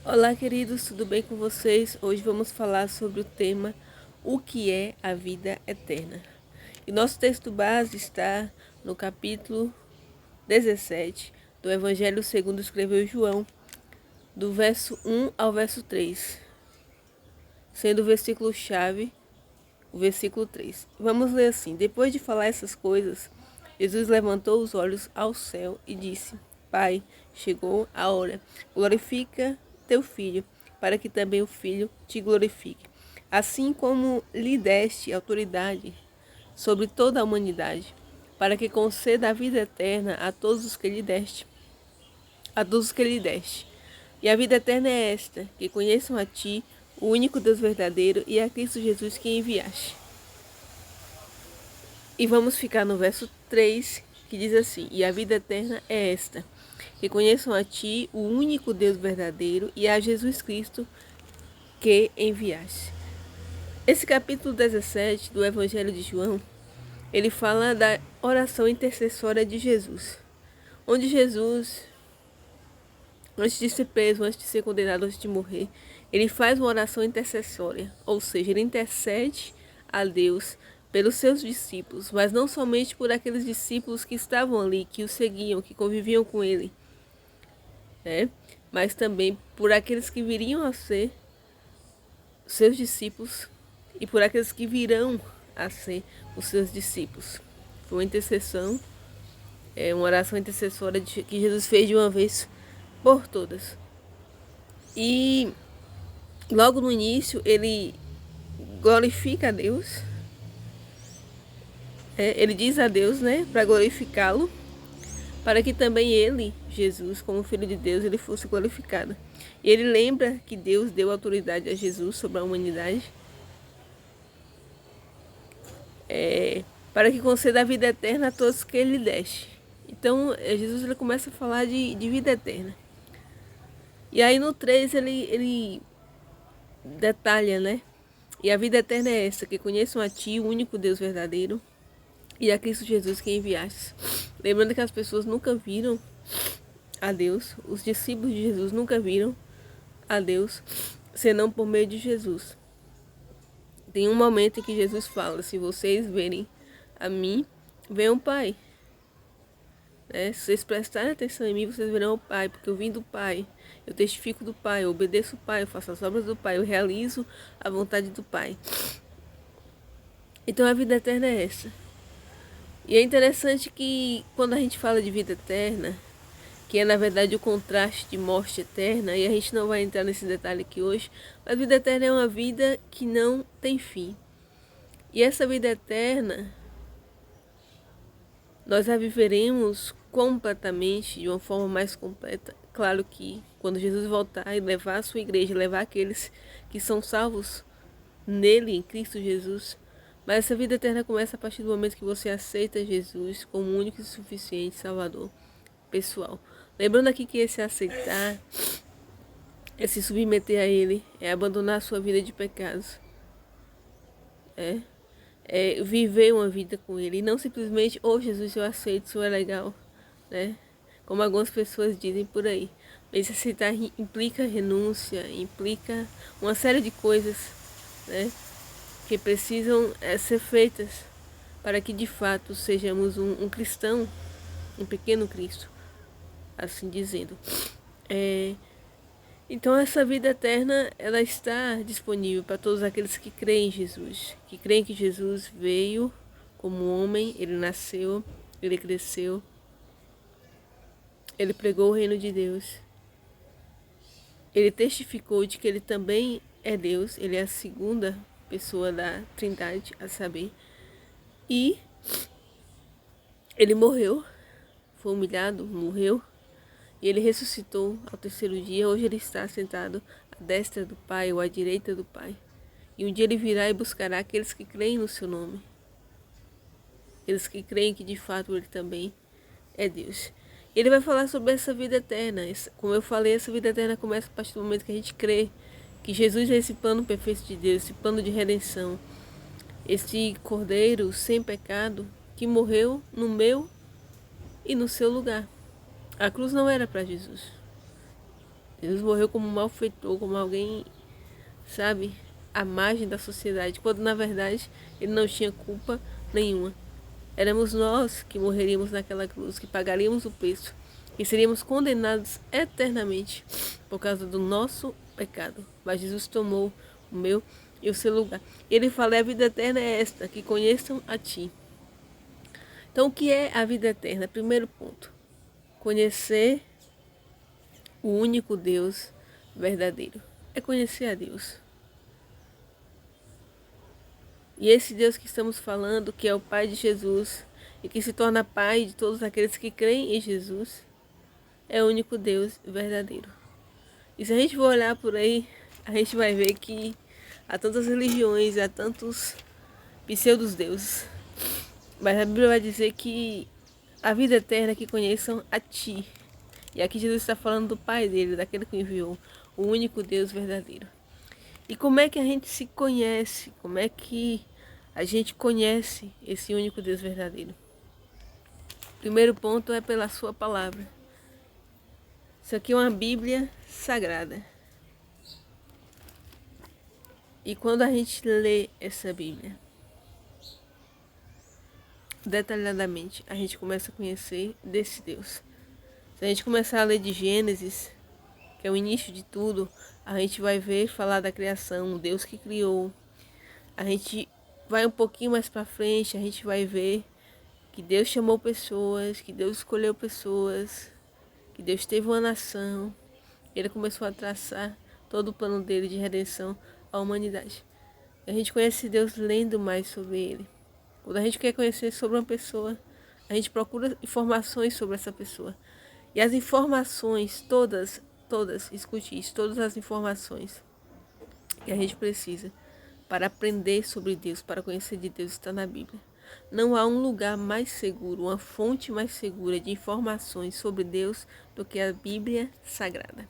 Olá, queridos, tudo bem com vocês? Hoje vamos falar sobre o tema O que é a vida eterna. E nosso texto base está no capítulo 17 do Evangelho segundo escreveu João, do verso 1 ao verso 3, sendo o versículo-chave o versículo 3. Vamos ler assim: Depois de falar essas coisas, Jesus levantou os olhos ao céu e disse: Pai, chegou a hora. Glorifica teu filho, para que também o filho te glorifique. Assim como lhe deste autoridade sobre toda a humanidade, para que conceda a vida eterna a todos os que lhe deste. A todos os que lhe deste. E a vida eterna é esta: que conheçam a ti, o único Deus verdadeiro, e a Cristo Jesus que enviaste. E vamos ficar no verso 3, que diz assim: E a vida eterna é esta: que conheçam a ti, o único Deus verdadeiro, e a Jesus Cristo que enviaste. Esse capítulo 17 do Evangelho de João, ele fala da oração intercessória de Jesus, onde Jesus, antes de ser preso, antes de ser condenado, antes de morrer, ele faz uma oração intercessória, ou seja, ele intercede a Deus pelos seus discípulos, mas não somente por aqueles discípulos que estavam ali, que o seguiam, que conviviam com ele, né? Mas também por aqueles que viriam a ser seus discípulos e por aqueles que virão a ser os seus discípulos. Foi uma intercessão, uma oração intercessória que Jesus fez de uma vez por todas. E logo no início ele glorifica a Deus, ele diz a Deus, né, para glorificá-lo, para que também ele, Jesus, como Filho de Deus, ele fosse glorificado. E ele lembra que Deus deu autoridade a Jesus sobre a humanidade, para que conceda a vida eterna a todos que ele deste. Então, Jesus ele começa a falar de vida eterna. E aí no 3 ele detalha, né? E a vida eterna é essa, que conheçam a ti, o único Deus verdadeiro, e a Cristo Jesus que enviaste. Lembrando que as pessoas nunca viram a Deus, os discípulos de Jesus nunca viram a Deus, senão por meio de Jesus. Tem um momento em que Jesus fala: se vocês verem a mim, venham o Pai. Se vocês prestarem atenção em mim, vocês verão o Pai, porque eu vim do Pai, eu testifico do Pai, eu obedeço o Pai, eu faço as obras do Pai, eu realizo a vontade do Pai. Então a vida eterna é essa. E é interessante que quando a gente fala de vida eterna, que é na verdade o contraste de morte eterna, e a gente não vai entrar nesse detalhe aqui hoje, mas vida eterna é uma vida que não tem fim. E essa vida eterna, nós a viveremos completamente, de uma forma mais completa. Claro que quando Jesus voltar e levar a sua igreja, levar aqueles que são salvos nele, em Cristo Jesus. Mas essa vida eterna começa a partir do momento que você aceita Jesus como único e suficiente Salvador pessoal. Lembrando aqui que esse aceitar, esse submeter a Ele, é abandonar a sua vida de pecados. É viver uma vida com Ele. E não simplesmente, Jesus, eu aceito, isso é legal, né? Como algumas pessoas dizem por aí. Mas aceitar implica renúncia, implica uma série de coisas, né, que precisam ser feitas para que de fato sejamos um cristão, um pequeno Cristo, assim dizendo. Então essa vida eterna, ela está disponível para todos aqueles que creem em Jesus, que creem que Jesus veio como homem, ele nasceu, ele cresceu, ele pregou o reino de Deus, ele testificou de que ele também é Deus, ele é a segunda pessoa da Trindade, a saber, e ele morreu, foi humilhado, morreu, e ele ressuscitou ao terceiro dia. Hoje ele está sentado à destra do Pai ou à direita do Pai. E um dia ele virá e buscará aqueles que creem no seu nome. Aqueles que creem que de fato ele também é Deus. E ele vai falar sobre essa vida eterna. Como eu falei, essa vida eterna começa a partir do momento que a gente crê que Jesus é esse plano perfeito de Deus, esse plano de redenção. Esse cordeiro sem pecado que morreu no meu e no seu lugar. A cruz não era para Jesus. Jesus morreu como um malfeitor, como alguém, sabe, à margem da sociedade, quando na verdade ele não tinha culpa nenhuma. Éramos nós que morreríamos naquela cruz, que pagaríamos o preço, e seríamos condenados eternamente por causa do nosso pecado. Mas Jesus tomou o meu e o seu lugar. Ele fala: a vida eterna é esta, que conheçam a ti. Então, o que é a vida eterna? Primeiro ponto: conhecer o único Deus verdadeiro. É conhecer a Deus. E esse Deus que estamos falando, que é o Pai de Jesus, e que se torna Pai de todos aqueles que creem em Jesus, é o único Deus verdadeiro. E se a gente for olhar por aí, a gente vai ver que há tantas religiões, há tantos pseudos-deuses. Mas a Bíblia vai dizer que a vida eterna é que conheçam a Ti. E aqui Jesus está falando do Pai dele, daquele que enviou, o único Deus verdadeiro. E como é que a gente se conhece? Como é que a gente conhece esse único Deus verdadeiro? Primeiro ponto é pela sua palavra. Isso aqui é uma Bíblia sagrada. E quando a gente lê essa Bíblia detalhadamente, a gente começa a conhecer desse Deus. Se a gente começar a ler de Gênesis, que é o início de tudo, a gente vai ver falar da criação, um Deus que criou. A gente vai um pouquinho mais para frente, a gente vai ver que Deus chamou pessoas, que Deus escolheu pessoas, que Deus teve uma nação. Ele começou a traçar todo o plano dele de redenção à humanidade. A gente conhece Deus lendo mais sobre ele. Quando a gente quer conhecer sobre uma pessoa, a gente procura informações sobre essa pessoa. E as informações, todas, escute isso, todas as informações que a gente precisa para aprender sobre Deus, para conhecer de Deus, está na Bíblia. Não há um lugar mais seguro, uma fonte mais segura de informações sobre Deus do que a Bíblia Sagrada.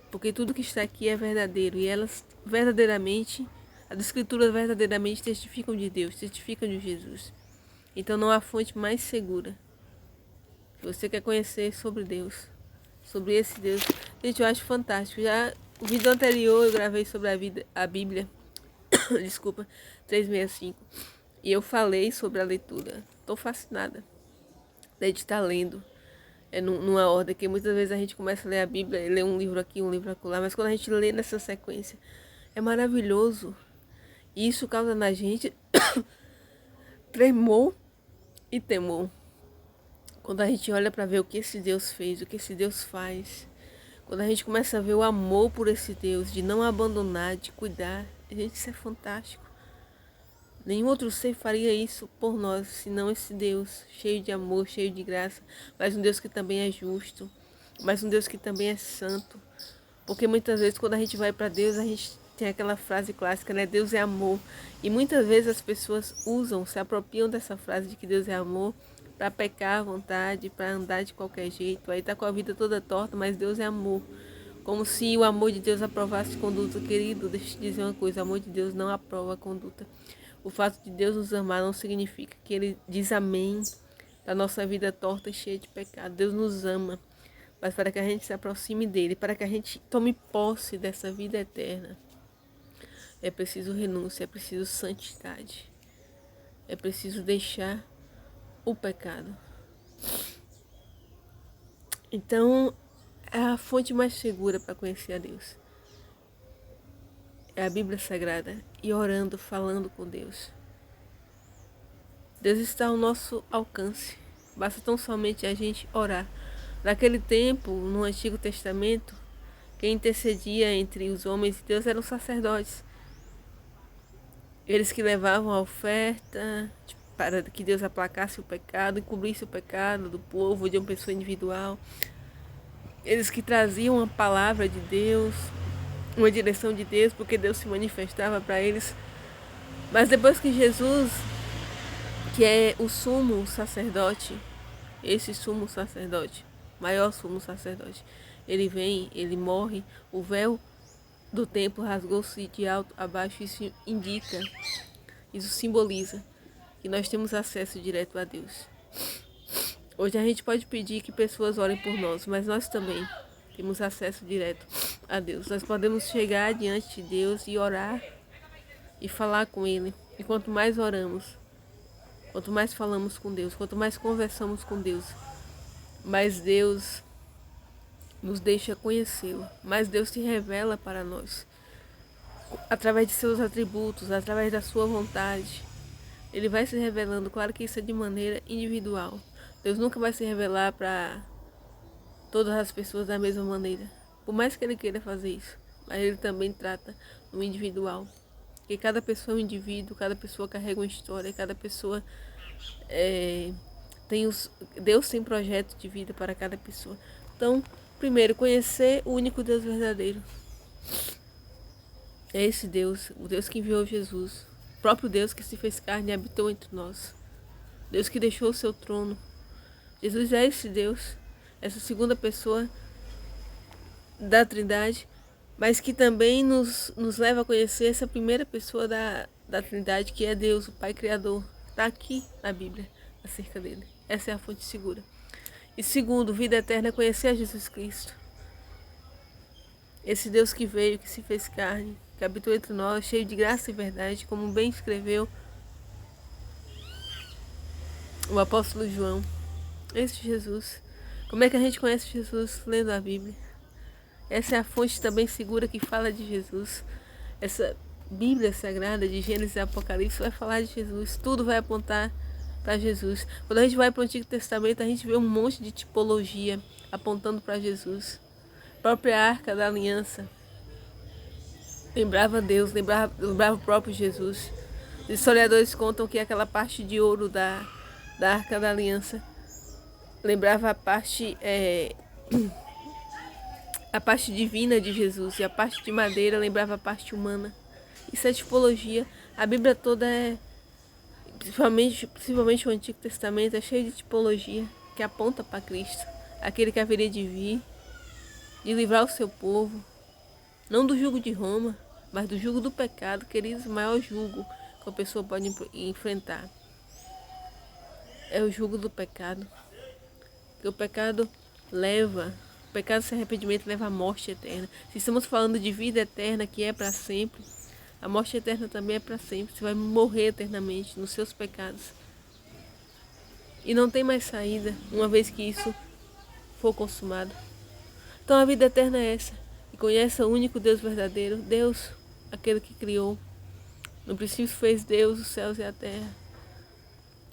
Porque tudo que está aqui é verdadeiro e elas verdadeiramente, as escrituras verdadeiramente testificam de Deus, testificam de Jesus. Então não há fonte mais segura. Se você quer conhecer sobre Deus, sobre esse Deus, gente, eu acho fantástico. Já o vídeo anterior eu gravei sobre a Bíblia, desculpa, 365. E eu falei sobre a leitura. Estou fascinada de estar lendo. Numa ordem que muitas vezes a gente começa a ler a Bíblia, lê um livro aqui, um livro acolá, mas quando a gente lê nessa sequência, é maravilhoso. E isso causa na gente tremor e temor. Quando a gente olha para ver o que esse Deus fez, o que esse Deus faz, quando a gente começa a ver o amor por esse Deus, de não abandonar, de cuidar, gente, isso é fantástico. Nenhum outro ser faria isso por nós, senão esse Deus, cheio de amor, cheio de graça, mas um Deus que também é justo, mas um Deus que também é santo. Porque muitas vezes quando a gente vai para Deus, a gente tem aquela frase clássica, né? Deus é amor. E muitas vezes as pessoas usam, se apropriam dessa frase de que Deus é amor para pecar à vontade, para andar de qualquer jeito. Aí tá com a vida toda torta, mas Deus é amor. Como se o amor de Deus aprovasse conduta. Querido, deixa eu te dizer uma coisa, o amor de Deus não aprova a conduta. O fato de Deus nos amar não significa que Ele diz amém da nossa vida torta e cheia de pecado. Deus nos ama, mas para que a gente se aproxime dEle, para que a gente tome posse dessa vida eterna, é preciso renúncia, é preciso santidade, é preciso deixar o pecado. Então, é a fonte mais segura para conhecer a Deus. É a Bíblia Sagrada e orando, falando com Deus. Deus está ao nosso alcance. Basta tão somente a gente orar. Naquele tempo, no Antigo Testamento, quem intercedia entre os homens e Deus eram os sacerdotes. Eles que levavam a oferta para que Deus aplacasse o pecado, encobrisse o pecado do povo, de uma pessoa individual. Eles que traziam a palavra de Deus, uma direção de Deus, porque Deus se manifestava para eles. Mas depois que Jesus, que é o sumo sacerdote, esse sumo sacerdote, maior sumo sacerdote, ele vem, ele morre, o véu do templo rasgou-se de alto a baixo. Isso indica, isso simboliza que nós temos acesso direto a Deus. Hoje a gente pode pedir que pessoas orem por nós, mas nós também temos acesso direto a Deus. Nós podemos chegar diante de Deus e orar e falar com Ele. E quanto mais oramos, quanto mais falamos com Deus, quanto mais conversamos com Deus, mais Deus nos deixa conhecê-lo, mais Deus se revela para nós. Através de seus atributos, através da sua vontade. Ele vai se revelando, claro que isso é de maneira individual. Deus nunca vai se revelar para todas as pessoas da mesma maneira. Por mais que Ele queira fazer isso, mas Ele também trata no individual. Porque cada pessoa é um indivíduo, cada pessoa carrega uma história, cada pessoa Deus tem projeto de vida para cada pessoa. Então, primeiro, conhecer o único Deus verdadeiro. É esse Deus, o Deus que enviou Jesus, o próprio Deus que se fez carne e habitou entre nós. Deus que deixou o seu trono. Jesus é esse Deus, essa segunda pessoa da Trindade, mas que também nos leva a conhecer essa primeira pessoa da Trindade, que é Deus, o Pai Criador. Está aqui na Bíblia, acerca dele. Essa é a fonte segura. E segundo, vida eterna é conhecer a Jesus Cristo. Esse Deus que veio, que se fez carne, que habitou entre nós, cheio de graça e verdade, como bem escreveu o apóstolo João. Esse Jesus. Como é que a gente conhece Jesus? Lendo a Bíblia. Essa é a fonte também segura que fala de Jesus. Essa Bíblia Sagrada de Gênesis e Apocalipse vai falar de Jesus. Tudo vai apontar para Jesus. Quando a gente vai para o Antigo Testamento, a gente vê um monte de tipologia apontando para Jesus. A própria Arca da Aliança lembrava Deus, lembrava o próprio Jesus. Os historiadores contam que aquela parte de ouro da Arca da Aliança lembrava a parte divina de Jesus, e a parte de madeira lembrava a parte humana. Isso é tipologia. A Bíblia toda principalmente o Antigo Testamento, é cheio de tipologia que aponta para Cristo, aquele que haveria de vir, de livrar o seu povo, não do jugo de Roma, mas do jugo do pecado, queridos, o maior jugo que a pessoa pode enfrentar é o jugo do pecado. Porque o pecado sem arrependimento leva à morte eterna. Se estamos falando de vida eterna, que é para sempre, a morte eterna também é para sempre. Você vai morrer eternamente nos seus pecados. E não tem mais saída, uma vez que isso for consumado. Então a vida eterna é essa. E conheça o único Deus verdadeiro. Deus, aquele que criou. No princípio fez Deus os céus e a terra.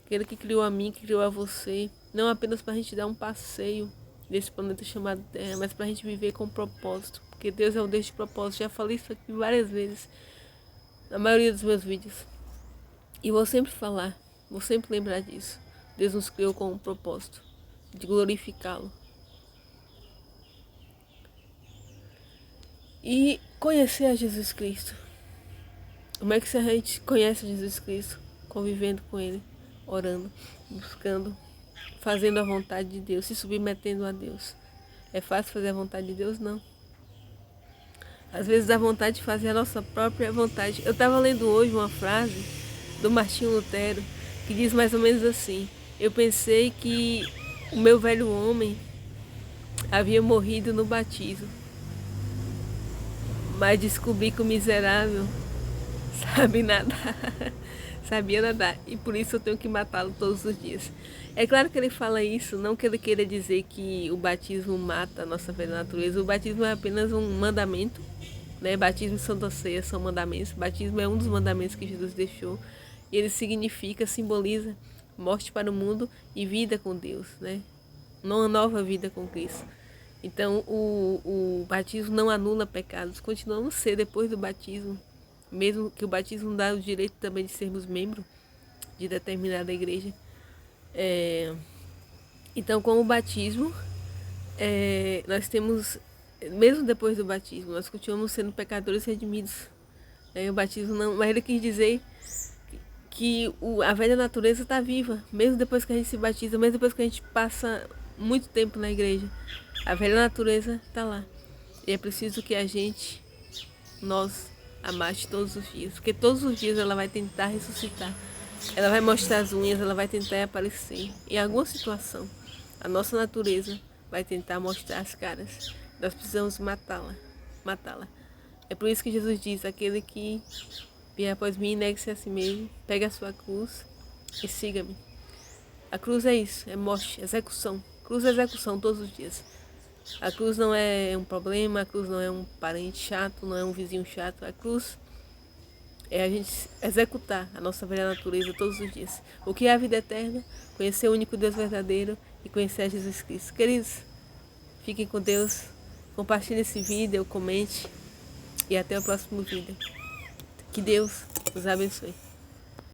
Aquele que criou a mim, que criou a você. Não apenas para a gente dar um passeio nesse planeta chamado Terra, mas para a gente viver com propósito. Porque Deus é um Deus de propósito. Já falei isso aqui várias vezes, na maioria dos meus vídeos. E vou sempre falar, vou sempre lembrar disso. Deus nos criou com um propósito de glorificá-lo. E conhecer a Jesus Cristo. Como é que a gente conhece a Jesus Cristo? Convivendo com Ele, orando, buscando, fazendo a vontade de Deus, se submetendo a Deus. É fácil fazer a vontade de Deus? Não. Às vezes dá vontade de fazer a nossa própria vontade. Eu estava lendo hoje uma frase do Martinho Lutero, que diz mais ou menos assim: eu pensei que o meu velho homem havia morrido no batismo, mas descobri que o miserável sabia nadar, e por isso eu tenho que matá-lo todos os dias. É claro que ele fala isso, não que ele queira dizer que o batismo mata a nossa velha natureza. O batismo é apenas um mandamento, né? Batismo e Santa Ceia são mandamentos. O batismo é um dos mandamentos que Jesus deixou, e ele simboliza morte para o mundo e vida com Deus, né? Uma nova vida com Cristo. Então o batismo não anula pecados, continuamos a ser depois do batismo, mesmo que o batismo dá o direito também de sermos membros de determinada igreja. Então, com o batismo, nós temos, mesmo depois do batismo, nós continuamos sendo pecadores redimidos. O batismo não, mas ele quis dizer que a velha natureza está viva, mesmo depois que a gente se batiza, mesmo depois que a gente passa muito tempo na igreja, a velha natureza está lá. E é preciso que nós amaste todos os dias, porque todos os dias ela vai tentar ressuscitar. Ela vai mostrar as unhas, ela vai tentar aparecer. Em alguma situação, a nossa natureza vai tentar mostrar as caras. Nós precisamos matá-la. É por isso que Jesus diz, aquele que vier após mim, negue-se a si mesmo, pegue a sua cruz e siga-me. A cruz é isso, é morte, execução. Cruz é execução todos os dias. A cruz não é um problema, a cruz não é um parente chato, não é um vizinho chato. A cruz é a gente executar a nossa velha natureza todos os dias. O que é a vida eterna? Conhecer o único Deus verdadeiro e conhecer a Jesus Cristo. Queridos, fiquem com Deus, compartilhem esse vídeo, comente e até o próximo vídeo. Que Deus os abençoe.